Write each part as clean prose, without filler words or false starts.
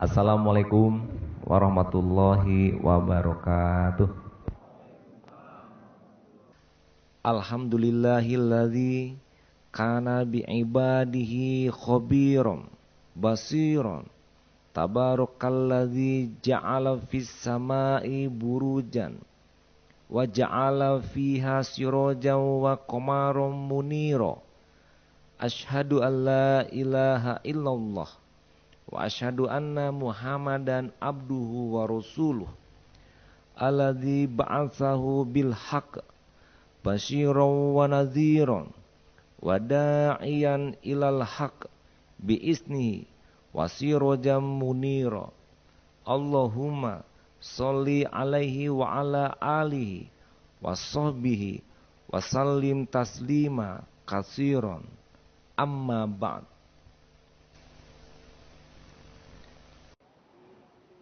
Assalamualaikum warahmatullahi wabarakatuh. Alhamdulillahilladzi kana bi'ibadihi khabiran basiran. Tabarakalladzi ja'ala fis sama'i burujan wa ja'ala fiha sirajan wa qamaran munira. Asyhadu an la ilaha illallah wa asyhadu anna Muhammadan abduhu wa rasuluh alladzi ba'atsahu bil haqq basyiran wa nadhiran wa da'iyan ilal haqq bi isnihi wa sirajan munira. Allahumma sholli alaihi wa ala alihi wa sahbihi wa sallim taslima katsiran. Amma ba'd.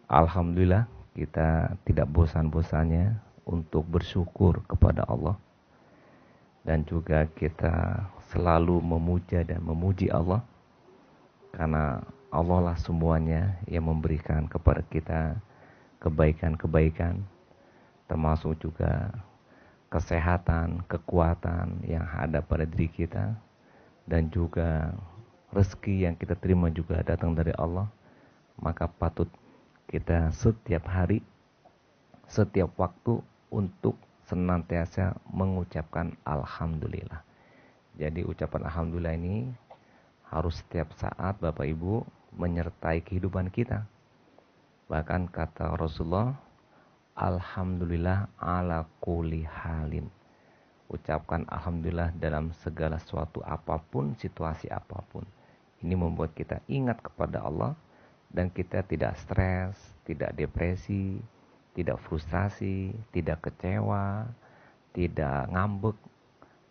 Alhamdulillah, kita tidak bosan-bosannya untuk bersyukur kepada Allah, dan juga kita selalu memuja dan memuji Allah, karena Allah lah semuanya yang memberikan kepada kita kebaikan-kebaikan, termasuk juga kesehatan, kekuatan yang ada pada diri kita, dan juga rezeki yang kita terima juga datang dari Allah. Maka patut kita setiap hari, setiap waktu untuk senantiasa mengucapkan Alhamdulillah. Jadi ucapan Alhamdulillah ini harus setiap saat Bapak Ibu menyertai kehidupan kita. Bahkan kata Rasulullah, Alhamdulillah ala kulli halin. Ucapkan Alhamdulillah dalam segala sesuatu apapun, situasi apapun. Ini membuat kita ingat kepada Allah, dan kita tidak stres, tidak depresi, tidak frustasi, tidak kecewa, tidak ngambek,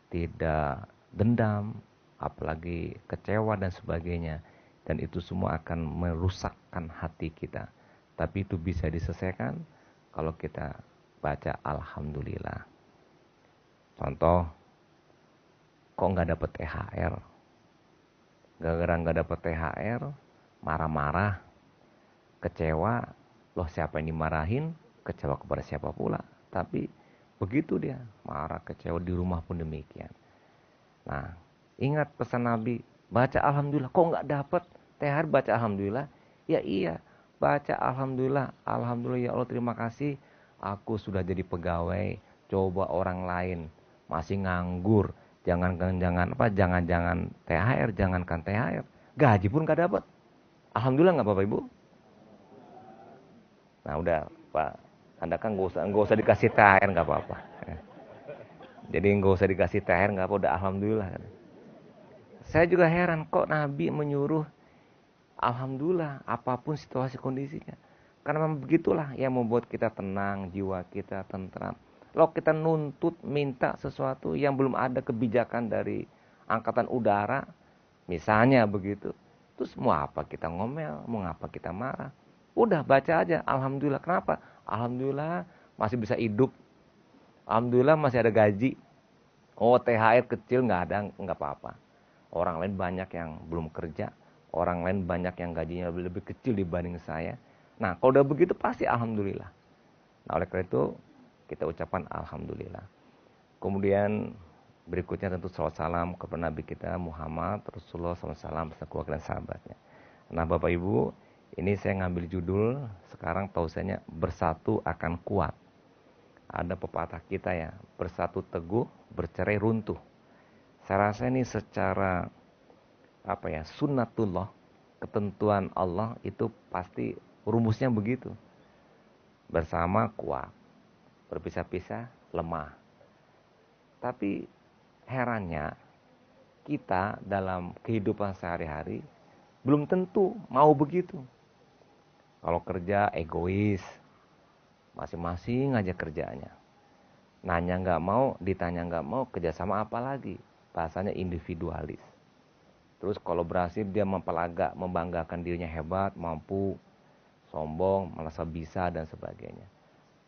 tidak dendam, apalagi kecewa dan sebagainya. Dan itu semua akan merusakkan hati kita. Tapi itu bisa diselesaikan kalau kita baca Alhamdulillah. Contoh, kok nggak dapat THR? Gara-gara nggak dapat THR, marah-marah, kecewa. Loh, siapa yang dimarahin? Kecewa kepada siapa pula? Tapi begitu dia, marah, kecewa, di rumah pun demikian. Nah, ingat pesan Nabi, baca Alhamdulillah. Kok nggak dapat THR, baca Alhamdulillah? Ya iya, baca Alhamdulillah. Alhamdulillah ya Allah, terima kasih. Aku sudah jadi pegawai. Coba orang lain masih nganggur, jangan THR, jangankan THR, gaji pun nggak dapat. Alhamdulillah nggak Bapak Ibu? Nah udah Pak, Anda kan nggak usah dikasih THR nggak apa-apa. Jadi nggak usah dikasih THR nggak apa, udah Alhamdulillah. Saya juga heran kok Nabi menyuruh Alhamdulillah apapun situasi kondisinya. Karena memang begitulah yang membuat kita tenang, jiwa kita tentram. Kalau kita nuntut minta sesuatu yang belum ada kebijakan dari angkatan udara, misalnya begitu, terus mau apa kita ngomel, mau apa kita marah? Udah baca aja Alhamdulillah. Kenapa? Alhamdulillah masih bisa hidup. Alhamdulillah masih ada gaji. Oh, THR kecil nggak ada, nggak apa-apa. Orang lain banyak yang belum kerja, orang lain banyak yang gajinya lebih kecil dibanding saya. Nah, kalau udah begitu pasti Alhamdulillah. Nah, oleh karena itu kita ucapkan Alhamdulillah. Kemudian berikutnya tentu salawat salam kepada Nabi kita Muhammad Rasulullah SAW beserta keluarga dan sahabatnya. Nah Bapak Ibu, ini saya ngambil judul sekarang tausiahnya bersatu akan kuat. Ada pepatah kita ya, bersatu teguh, bercerai runtuh. Saya rasa ini secara sunnatullah, ketentuan Allah itu pasti rumusnya begitu. Bersama kuat, berpisah-pisah lemah. Tapi herannya kita dalam kehidupan sehari-hari belum tentu mau begitu. Kalau kerja egois, masing-masing aja kerjaannya. Nanya nggak mau, ditanya nggak mau, kerjasama apa lagi? Bahasanya individualis. Terus kalau berhasil dia mempelagak, membanggakan dirinya hebat, mampu, sombong, merasa bisa dan sebagainya.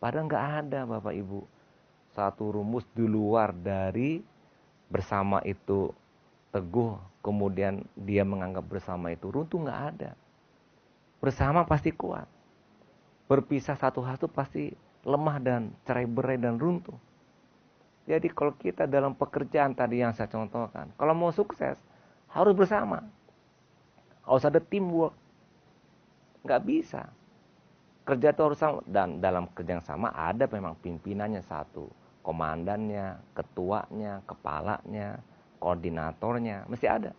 Padahal nggak ada Bapak Ibu satu rumus di luar dari bersama itu teguh, kemudian dia menganggap bersama itu runtuh, nggak ada. Bersama pasti kuat. Berpisah satu-satu pasti lemah dan cerai-berai dan runtuh. Jadi kalau kita dalam pekerjaan tadi yang saya contohkan, kalau mau sukses harus bersama. Harus ada teamwork. Nggak bisa. Kerja itu harus sama. Dan dalam kerja yang sama ada memang pimpinannya satu. Komandannya, ketuanya, kepalanya, koordinatornya. Mesti ada.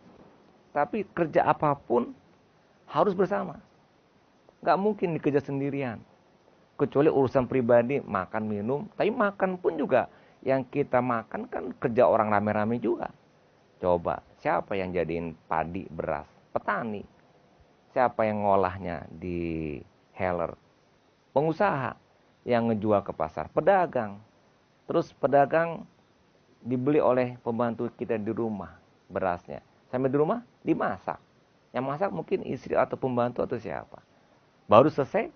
Tapi kerja apapun harus bersama. Nggak mungkin dikerja sendirian. Kecuali urusan pribadi, makan, minum. Tapi makan pun juga. Yang kita makan kan kerja orang rame-rame juga. Coba, siapa yang jadiin padi, beras? Petani. Siapa yang ngolahnya di heller? Pengusaha yang ngejual ke pasar. Pedagang. Terus pedagang dibeli oleh pembantu kita di rumah berasnya. Sampai di rumah dimasak. Yang masak mungkin istri atau pembantu atau siapa. Baru selesai,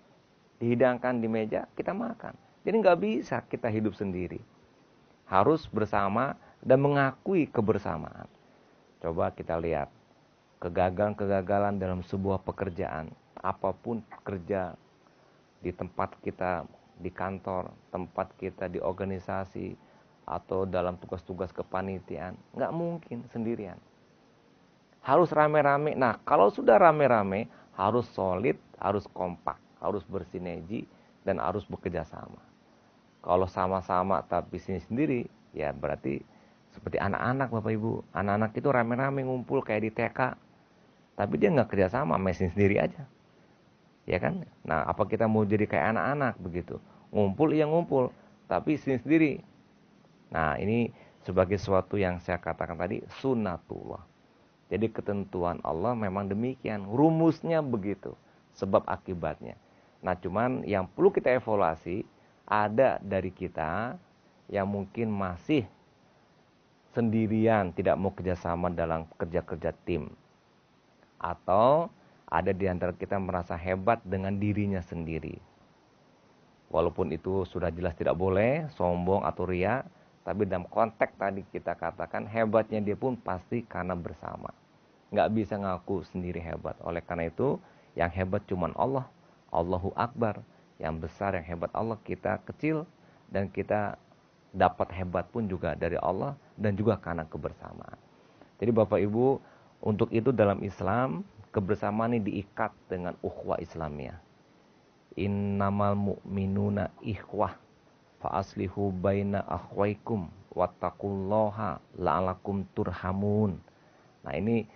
dihidangkan di meja, kita makan. Jadi nggak bisa kita hidup sendiri. Harus bersama dan mengakui kebersamaan. Coba kita lihat kegagalan-kegagalan dalam sebuah pekerjaan. Apapun kerja di tempat kita, di kantor, tempat kita di organisasi, atau dalam tugas-tugas kepanitiaan. Nggak mungkin sendirian. Harus rame-rame. Nah, kalau sudah rame-rame, harus solid, harus kompak, harus bersinergi, dan harus bekerja sama. Kalau sama-sama tapi sendiri, ya berarti seperti anak-anak Bapak Ibu. Anak-anak itu rame-rame ngumpul kayak di TK. Tapi dia nggak kerja sama, mesin sendiri aja. Ya kan? Nah, apa kita mau jadi kayak anak-anak begitu? Ngumpul, iya ngumpul. Tapi sendiri. Nah, ini sebagai sesuatu yang saya katakan tadi, sunnatullah. Jadi ketentuan Allah memang demikian. Rumusnya begitu. Sebab akibatnya. Nah, cuman yang perlu kita evaluasi, ada dari kita yang mungkin masih sendirian, tidak mau kerjasama dalam kerja-kerja tim. Atau ada di antara kita merasa hebat dengan dirinya sendiri. Walaupun itu sudah jelas tidak boleh, sombong atau ria, tapi dalam konteks tadi kita katakan hebatnya dia pun pasti karena bersama. Nggak bisa ngaku sendiri hebat. Oleh karena itu, yang hebat cuma Allah. Allahu Akbar. Yang besar, yang hebat Allah. Kita kecil dan kita dapat hebat pun juga dari Allah dan juga karena kebersamaan. Jadi Bapak Ibu, untuk itu dalam Islam, kebersamaan ini diikat dengan ukhuwah Islamiyah. Innamal mu'minuna ikhwah fa aslihu baina akhwaikum wattaqullaha la'alakum turhamun. Nah, ini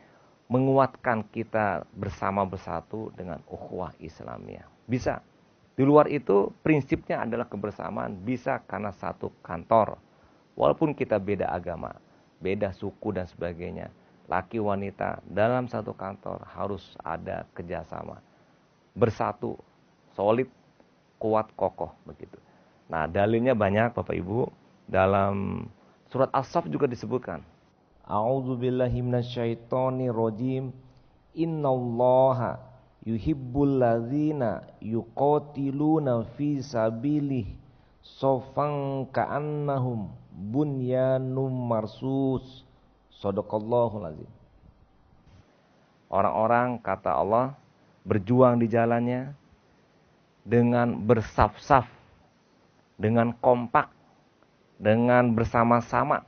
menguatkan kita bersama bersatu dengan ukhuwah Islamiyah. Bisa. Di luar itu prinsipnya adalah kebersamaan bisa karena satu kantor. Walaupun kita beda agama, beda suku dan sebagainya. Laki wanita dalam satu kantor harus ada kerjasama. Bersatu, solid, kuat, kokoh begitu. Nah, dalilnya banyak Bapak Ibu. Dalam surat As-Saff juga disebutkan. A'udzubillahi minasyaitonirrajim. Innallaha yuhibbul ladzina yuqatiluna fi sabilihi shaffan ka'annahum bunyanum marsus. Shadaqallahul azim. Orang-orang kata Allah berjuang di jalannya dengan bersaf-saf, dengan kompak, dengan bersama-sama.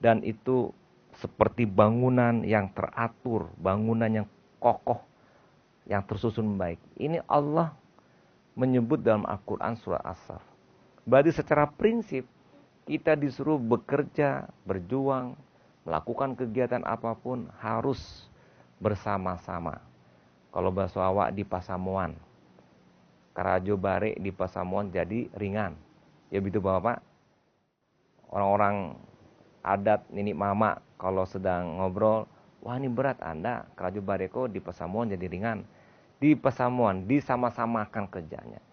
Dan itu seperti bangunan yang teratur, bangunan yang kokoh, yang tersusun baik. Ini Allah menyebut dalam Al-Quran surah As-Saff. Berarti secara prinsip kita disuruh bekerja, berjuang, melakukan kegiatan apapun harus bersama-sama. Kalau bahasa awak di pasamuan, karajo bare di pasamuan jadi ringan. Ya begitu Bapak. Orang-orang adat nenek mama kalau sedang ngobrol, wah ini berat Anda, karajo bareko di pasamuan jadi ringan. Di pasamuan disama-samakan kerjanya.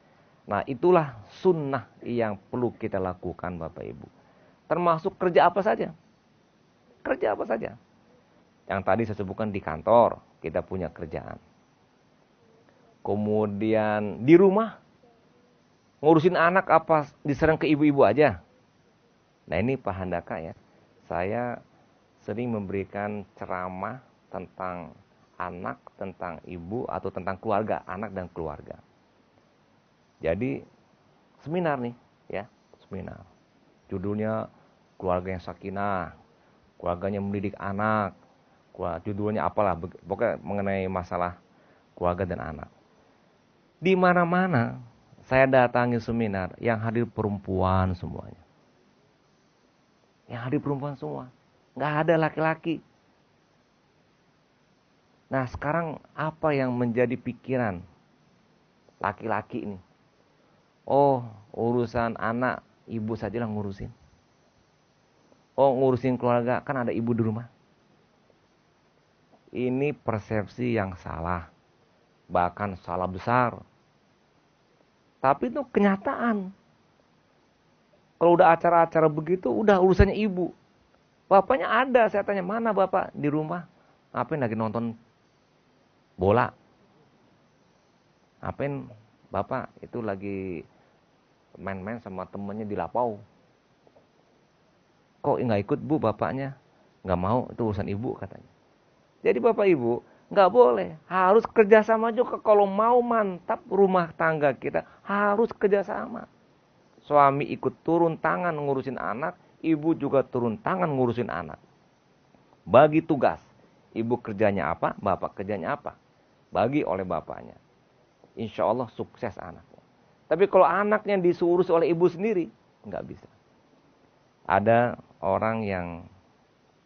Nah, itulah sunnah yang perlu kita lakukan Bapak Ibu. Termasuk kerja apa saja. Kerja apa saja. Yang tadi saya sebutkan di kantor, kita punya kerjaan. Kemudian di rumah, ngurusin anak apa diserang ke ibu-ibu aja. Nah ini Pak Handaka ya, saya sering memberikan ceramah tentang anak, tentang ibu, atau tentang keluarga, anak dan keluarga. Jadi seminar nih, ya, seminar. Judulnya keluarga yang sakinah, keluarganya mendidik anak, judulnya apalah, pokoknya mengenai masalah keluarga dan anak. Di mana-mana saya datangi seminar, yang hadir perempuan semuanya. Yang hadir perempuan semua, nggak ada laki-laki. Nah sekarang apa yang menjadi pikiran laki-laki ini? Oh, urusan anak, ibu sajalah ngurusin. Oh, ngurusin keluarga, kan ada ibu di rumah. Ini persepsi yang salah. Bahkan salah besar. Tapi itu kenyataan. Kalau udah acara-acara begitu, udah urusannya ibu. Bapaknya ada, saya tanya, mana bapak di rumah? Ngapain lagi nonton bola? Ngapain bapak itu lagi main-main sama temennya di lapau? Kok nggak ikut bu bapaknya? Nggak mau, itu urusan ibu katanya. Jadi bapak ibu nggak boleh, harus kerjasama juga. Kalau mau mantap rumah tangga kita, harus kerjasama. Suami ikut turun tangan ngurusin anak, ibu juga turun tangan ngurusin anak. Bagi tugas, ibu kerjanya apa, bapak kerjanya apa, bagi oleh bapaknya. Insya Allah sukses anaknya. Tapi kalau anaknya disuruh oleh ibu sendiri, nggak bisa. Ada orang yang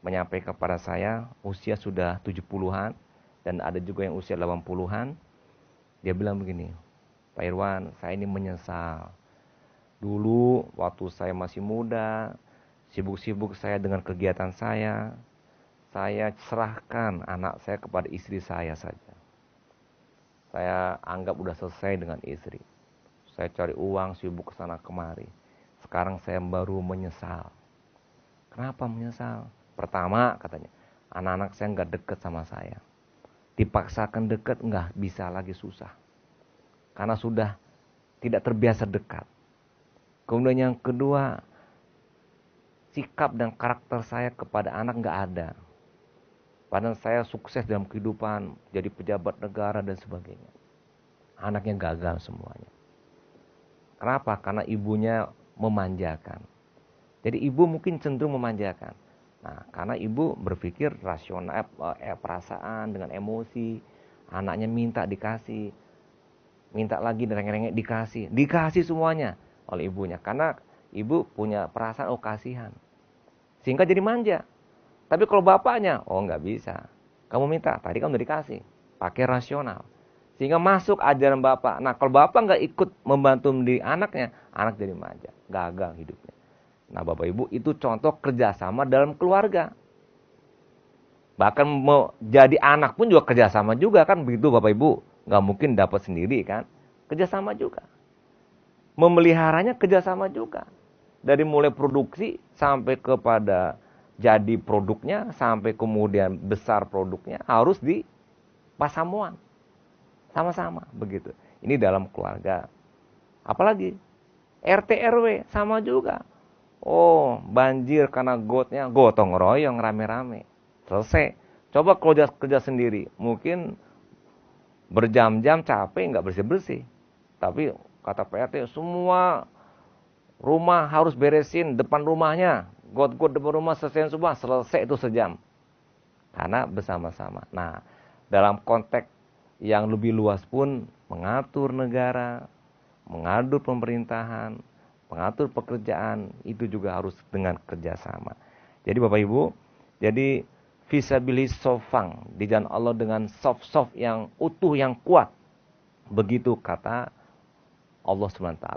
menyampaikan kepada saya, usia sudah 70-an, dan ada juga yang usia 80-an. Dia bilang begini, Pak Irwan, saya ini menyesal. Dulu waktu saya masih muda, sibuk-sibuk saya dengan kegiatan saya serahkan anak saya kepada istri saya saja. Saya anggap udah selesai dengan istri. Saya cari uang, sibuk kesana kemari. Sekarang saya baru menyesal. Kenapa menyesal? Pertama katanya, anak-anak saya nggak deket sama saya. Dipaksakan deket nggak bisa lagi, susah. Karena sudah tidak terbiasa dekat. Kemudian yang kedua, sikap dan karakter saya kepada anak nggak ada. Padahal saya sukses dalam kehidupan, jadi pejabat negara dan sebagainya. Anaknya gagal semuanya. Kenapa? Karena ibunya memanjakan. Jadi ibu mungkin cenderung memanjakan. Nah, karena ibu berpikir rasional, perasaan dengan emosi. Anaknya minta dikasih, minta lagi rengek-rengek dikasih semuanya oleh ibunya. Karena ibu punya perasaan, oh kasihan. Sehingga jadi manja. Tapi kalau bapaknya, oh nggak bisa. Kamu minta, tadi kamu udah dikasih. Pakai rasional. Sehingga masuk ajaran bapak. Nah kalau bapak nggak ikut membantu mendidik anaknya, anak jadi manja. Gagal hidupnya. Nah bapak ibu, itu contoh kerjasama dalam keluarga. Bahkan mau jadi anak pun juga kerjasama juga kan. Begitu bapak ibu. Nggak mungkin dapat sendiri kan. Kerjasama juga. Memeliharanya kerjasama juga. Dari mulai produksi sampai kepada jadi produknya, sampai kemudian besar produknya, harus di pasamuan. Sama-sama begitu. Ini dalam keluarga. Apalagi RT RW sama juga. Oh, banjir karena gotnya, gotong royong rame-rame. Selesai. Coba kerja sendiri, mungkin berjam-jam capek nggak bersih-bersih. Tapi kata PRT, semua rumah harus beresin depan rumahnya. Got-got depan rumah selesai itu sejam. Karena bersama-sama. Nah, dalam konteks yang lebih luas pun, mengatur negara, mengatur pemerintahan, mengatur pekerjaan, itu juga harus dengan kerjasama. Jadi Bapak Ibu, jadi fisabilis sofang, di jalan Allah dengan soft yang utuh, yang kuat. Begitu kata Allah SWT.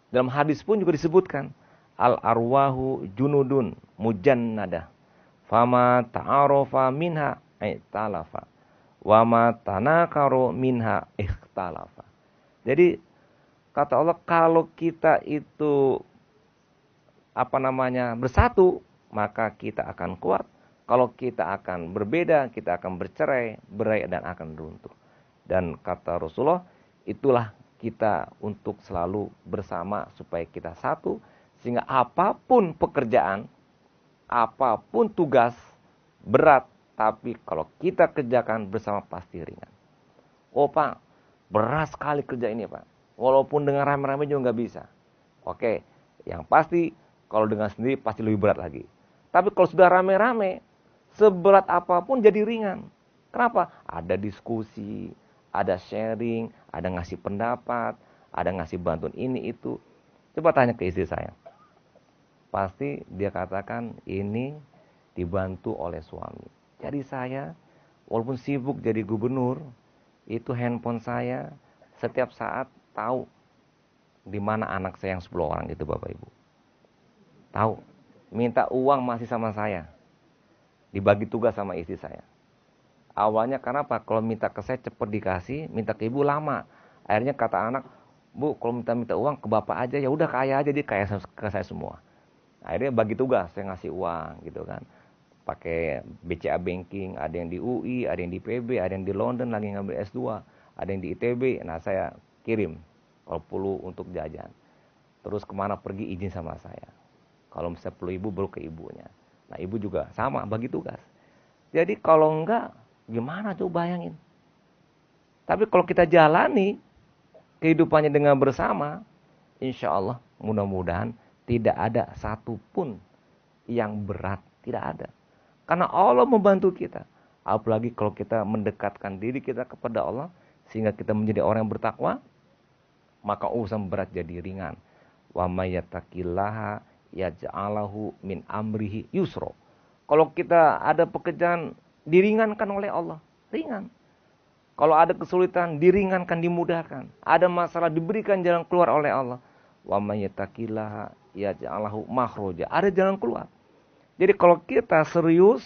Dalam hadis pun juga disebutkan, al-arwahu junudun mujannadah, fama ta'arofa minha i'talafa, wama tanakaru minha ikhtalafa. Jadi kata Allah, kalau kita itu bersatu, maka kita akan kuat. Kalau kita akan berbeda, kita akan bercerai, berai, dan akan runtuh. Dan kata Rasulullah, itulah kita untuk selalu bersama supaya kita satu. Sehingga apapun pekerjaan, apapun tugas berat Tapi kalau kita kerjakan bersama pasti ringan. Oh Pak, berat sekali kerja ini Pak. Walaupun dengan rame-rame juga nggak bisa. Oke, yang pasti kalau dengan sendiri pasti lebih berat lagi. Tapi kalau sudah rame-rame, seberat apapun jadi ringan. Kenapa? Ada diskusi, ada sharing, ada ngasih pendapat, ada ngasih bantuan ini itu. Coba tanya ke istri saya. Pasti dia katakan ini dibantu oleh suami. Jadi saya, walaupun sibuk jadi gubernur, itu handphone saya setiap saat tahu di mana anak saya yang 10 orang itu Bapak Ibu. Tahu. Minta uang masih sama saya. Dibagi tugas sama istri saya. Awalnya kenapa? Kalau minta ke saya cepat dikasih, minta ke ibu lama. Akhirnya kata anak, Bu, kalau minta uang ke bapak aja, ya udah kaya aja, dia kaya ke saya semua. Akhirnya bagi tugas, saya ngasih uang gitu kan. Pakai BCA Banking, ada yang di UI, ada yang di PB, ada yang di London lagi ngambil S2, ada yang di ITB. Nah saya kirim kalau perlu untuk jajan. Terus kemana pergi izin sama saya. Kalau misalnya perlu ibu baru ke ibunya. Nah ibu juga sama bagi tugas. Jadi kalau enggak gimana coba bayangin. Tapi kalau kita jalani kehidupannya dengan bersama, insya Allah mudah-mudahan tidak ada satupun yang berat. Tidak ada. Karena Allah membantu kita. Apalagi kalau kita mendekatkan diri kita kepada Allah, sehingga kita menjadi orang yang bertakwa, maka urusan berat jadi ringan. Wa may yattaqillaha yaj'alahu min amrihi yusra. Kalau kita ada pekerjaan diringankan oleh Allah, ringan. Kalau ada kesulitan diringankan, dimudahkan. Ada masalah diberikan jalan keluar oleh Allah. Wa may yattaqillaha yaj'alahu makhraja. Ada jalan keluar. Jadi kalau kita serius,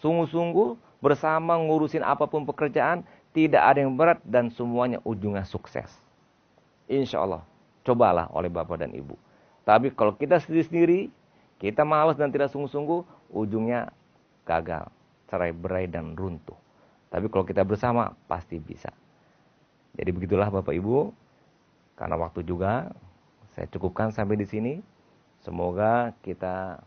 sungguh-sungguh bersama ngurusin apapun pekerjaan, tidak ada yang berat dan semuanya ujungnya sukses. Insya Allah, cobalah oleh Bapak dan Ibu. Tapi kalau kita sendiri-sendiri, kita malas dan tidak sungguh-sungguh, ujungnya gagal, cerai-berai dan runtuh. Tapi kalau kita bersama, pasti bisa. Jadi begitulah Bapak Ibu, karena waktu juga, saya cukupkan sampai di sini. Semoga kita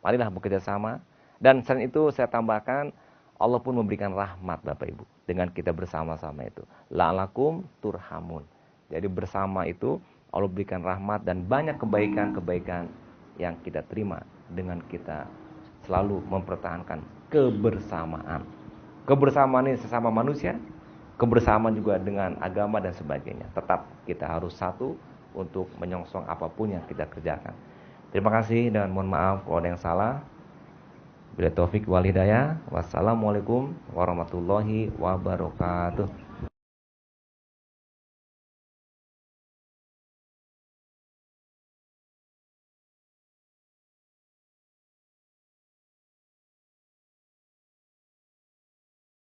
marilah bekerja sama. Dan selain itu saya tambahkan, Allah pun memberikan rahmat Bapak Ibu. Dengan kita bersama-sama itu. La'alakum turhamun. Jadi bersama itu Allah berikan rahmat dan banyak kebaikan-kebaikan yang kita terima. Dengan kita selalu mempertahankan kebersamaan. Kebersamaan ini sesama manusia. Kebersamaan juga dengan agama dan sebagainya. Tetap kita harus satu untuk menyongsong apapun yang kita kerjakan. Terima kasih dan mohon maaf kalau ada yang salah. Bila taufik wal hidayah. Wassalamualaikum warahmatullahi wabarakatuh.